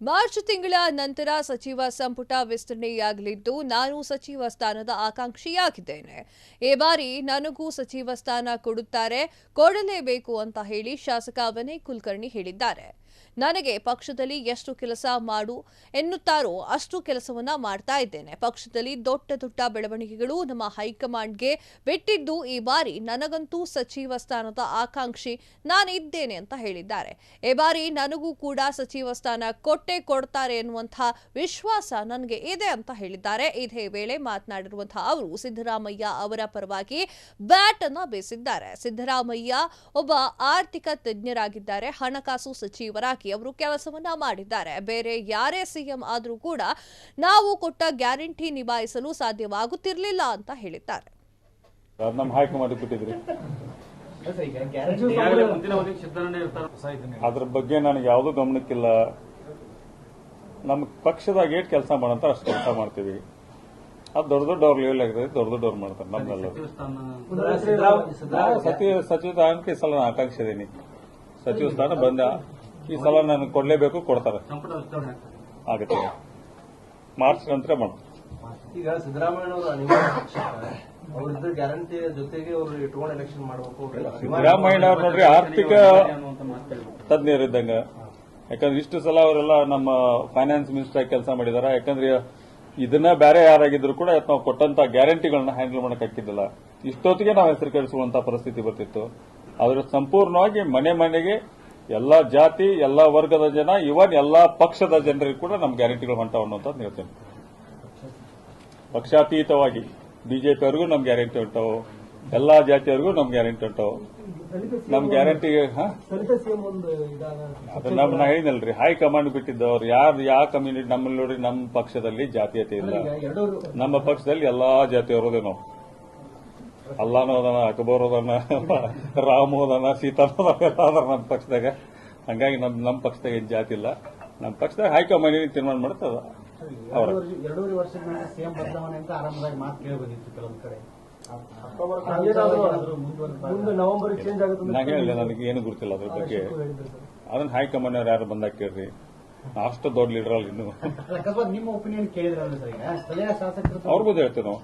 March ತಿಂಗಳ ನಂತರ ಸಚಿವ ಸಂಪುಟ ವಿಸ್ತರಣೆಯಾಗಲಿದ್ದು ನಾನು ಸಚಿವ ಸ್ಥಾನದ ಆಕಾಂಕ್ಷಿಯಾಗಿದ್ದೇನೆ. ಈ ಬಾರಿ ನನಗೂ ಸಚಿವ ಸ್ಥಾನ ಕೊಡಲೇಬೇಕು ಅಂತ ಹೇಳಿ ಶಾಸಕ ವಿನಯ್ ಕುಲಕರ್ಣಿ ಹೇಳಿದ್ದಾರೆ. ನನಗೆ ಪಕ್ಷದಲ್ಲಿ ಎಷ್ಟು ಕೆಲಸ ಮಾಡು ಎನ್ನುತ್ತಾರೋ ಅಷ್ಟು ಕೆಲಸವನ್ನ ಮಾಡ್ತಾ ಇದ್ದೇನೆ. ಪಕ್ಷದಲ್ಲಿ ದೊಡ್ಡ ಬೆಳವಣಿಗೆಗಳು ನಮ್ಮ ಹೈಕಮಾಂಡ್ಗೆ ಬಿಟ್ಟಿದ್ದು ಈ ಬಾರಿ ನನಗಂತೂ ಸಚಿವ ಸ್ಥಾನದ ಆಕಾಂಕ್ಷಿ ನಾನಿದ್ದೇನೆ ಅಂತ ಹೇಳಿದ್ದಾರೆ. ಈ ಬಾರಿ ನನಗೂ ಕೂಡ ಸಚಿವ ಸ್ಥಾನ ಕೊಡ್ತಾರೆ ಎನ್ನುವಂತಹ ವಿಶ್ವಾಸ ನನಗೆ ಇದೆ ಅಂತ ಹೇಳಿದ್ದಾರೆ. ಇದೇ ವೇಳೆ ಮಾತನಾಡಿರುವಂತಹ ಅವರು ಸಿದ್ದರಾಮಯ್ಯ ಅವರ ಪರವಾಗಿ ಬ್ಯಾಟ್ ಅನ್ನ ಬೀಸಿದ್ದಾರೆ. ಸಿದ್ದರಾಮಯ್ಯ ಒಬ್ಬ ಆರ್ಥಿಕ ತಜ್ಞರಾಗಿದ್ದಾರೆ. ಹಣಕಾಸು ಸಚಿವರಾಗಿ ಅವರು ಕೆಲಸವನ್ನ ಮಾಡಿದ್ದಾರೆ. ಬೇರೆ ಯಾರೇ ಸಿಎಂ ಆದರೂ ಕೂಡ ನಾವು ಕೊಟ್ಟ ಗ್ಯಾರಂಟಿ ನಿಭಾಯಿಸಲು ಸಾಧ್ಯವಾಗುತ್ತಿರಲಿಲ್ಲ ಅಂತ ಹೇಳಿದ್ದಾರೆ. ಅದ್ರ ಬಗ್ಗೆ ನನಗೆ ಯಾವುದೂ ಗಮನಕ್ಕಿಲ್ಲ. ನಮ್ಮ ಪಕ್ಷದಾಗ ಏಟ್ ಕೆಲಸ ಮಾಡಂತ ಅಷ್ಟು ಕೆಲಸ ಮಾಡ್ತೀವಿ. ಅದು ದೊಡ್ಡ ಅವ್ರ ಲೆವೆಲ್ ಆಗಿದ್ರೆ ದೊಡ್ಡವ್ರು ಮಾಡ್ತಾರೆ. ನಮ್ಮೆಲ್ಲ ಸಚಿವ ಸ್ಥಾನಕ್ಕೆ ಈ ಸಲ ನಾನು ಆಕಾಂಕ್ಷೆ ಇದೀನಿ. ಸಚಿವ ಸ್ಥಾನ ಬಂದ ಈ ಸಲ ನಾನು ಕೊಡ್ಲೇಬೇಕು, ಕೊಡ್ತಾರೆ. ಆಗುತ್ತೆ ಮಾರ್ಚ್ ನಂತರ ಮಾಡ್ತಾರೆ. ಈಗ ಸಿದ್ದರಾಮಯ್ಯ ಅವರು ಗ್ಯಾರಂಟಿ ಜೊತೆಗೆ ಅವರು ಇಟ್ಕೊಂಡು ಎಲೆಕ್ಷನ್ ಮಾಡಬೇಕು. ಸಿದ್ದರಾಮಯ್ಯ ಅವ್ರು ನೋಡ್ರಿ ಆರ್ಥಿಕ ತಜ್ಞರಿದ್ದಂಗ. ಯಾಕಂದ್ರೆ ಇಷ್ಟು ಸಲ ಅವರೆಲ್ಲ ನಮ್ಮ ಫೈನಾನ್ಸ್ ಮಿನಿಸ್ಟರ್ ಆಗಿ ಕೆಲಸ ಮಾಡಿದಾರ. ಯಾಕಂದ್ರೆ ಇದನ್ನ ಬೇರೆ ಯಾರಾಗಿದ್ರು ಕೂಡ ನಾವು ಕೊಟ್ಟಂತ ಗ್ಯಾರಂಟಿಗಳನ್ನ ಹ್ಯಾಂಡಲ್ ಮಾಡಕ್ ಹಾಕಿದ್ದಿಲ್ಲ. ಇಷ್ಟೊತ್ತಿಗೆ ನಾವು ಹೆಸರು ಕೆಡಿಸುವಂತ ಪರಿಸ್ಥಿತಿ ಬರ್ತಿತ್ತು. ಆದ್ರೆ ಸಂಪೂರ್ಣವಾಗಿ ಮನೆಗೆ ಎಲ್ಲಾ ಜಾತಿ, ಎಲ್ಲಾ ವರ್ಗದ ಜನ, ಇವನ್ ಎಲ್ಲಾ ಪಕ್ಷದ ಜನರಿಗೂ ಕೂಡ ನಮ್ಮ ಗ್ಯಾರಂಟಿಗಳು ಹೊಂಟಾವ ಅನ್ನೋಂಥದ್ದು ಹೇಳ್ತೇನೆ. ಪಕ್ಷಾತೀತವಾಗಿ ಬಿಜೆಪಿ ಅವ್ರಿಗೂ ನಮ್ ಗ್ಯಾರಂಟಿ ಹೊಂಟಾವು, ಎಲ್ಲಾ ಜಾತಿಯವರಿಗೂ ನಮ್ ಗ್ಯಾರಂಟಿ ಹೊಂಟಾವು. ನಮ್ ಗ್ಯಾರಂಟಿ ಅದನ್ನ ನಾ ಹೇಳಿನಲ್ರಿ, ಹೈಕಮಾಂಡ್ ಬಿಟ್ಟಿದ್ದವ್ರು ಯಾವ ಕಮ್ಯುನಿಟಿ. ನಮ್ಮಲ್ಲಿ ನೋಡಿ, ನಮ್ಮ ಪಕ್ಷದಲ್ಲಿ ಜಾತೀಯತೆ ಇಲ್ಲ. ನಮ್ಮ ಪಕ್ಷದಲ್ಲಿ ಎಲ್ಲಾ ಜಾತಿಯವರು ನಾವು ಅಲ್ಲಾನು ಅದನ, ಅಕ್ಬರ್ ಅದನ, ರಾಮು ಅದನ, ಸೀತಾನು ಅದಾರ ನಮ್ಮ ಪಕ್ಷದಾಗ. ಹಂಗಾಗಿ ನಮ್ಮ ಪಕ್ಷದಾಗ ಏನ್ ಜಾತಿ ಇಲ್ಲ. ನಮ್ಮ ಪಕ್ಷದಾಗ ಹೈಕಮಾಂಡ್ ತೀರ್ಮಾನ ಮಾಡ್ತದ. ಅವರ 2.5 ವರ್ಷಗಳ ಸಿಎಂ ಬದಲಾವಣೆ ಅಂತ ಆರಂಭವಾಗಿ ಮಾತು ಕೇಳಬಹುದಿತ್ತು ಕೆಲವೊಂದು ಕಡೆ. ನಾ ಹೇಳಿಲ್ಲ, ನನಗೆ ಏನು ಗೊತ್ತಿಲ್ಲ ಅದ್ರ ಬಗ್ಗೆ. ಅದನ್ನ ಹೈಕಮಾಂಡ್ ಅವ್ರು ಯಾರು ಬಂದಾಗ ಕೇಳ್ರಿ. ಅಷ್ಟು ದೊಡ್ಡ ಲೀಡರ್ ಅಲ್ಲ ಇನ್ನು. ನಿಮ್ಮ ಒಪಿನಿಯನ್ ಕೇಳಿದ್ರೆ ಸ್ಥಳೀಯ ಶಾಸಕರು ಅವ್ರಿಗೂ ಹೇಳ್ತೀವಿ ನಾವು.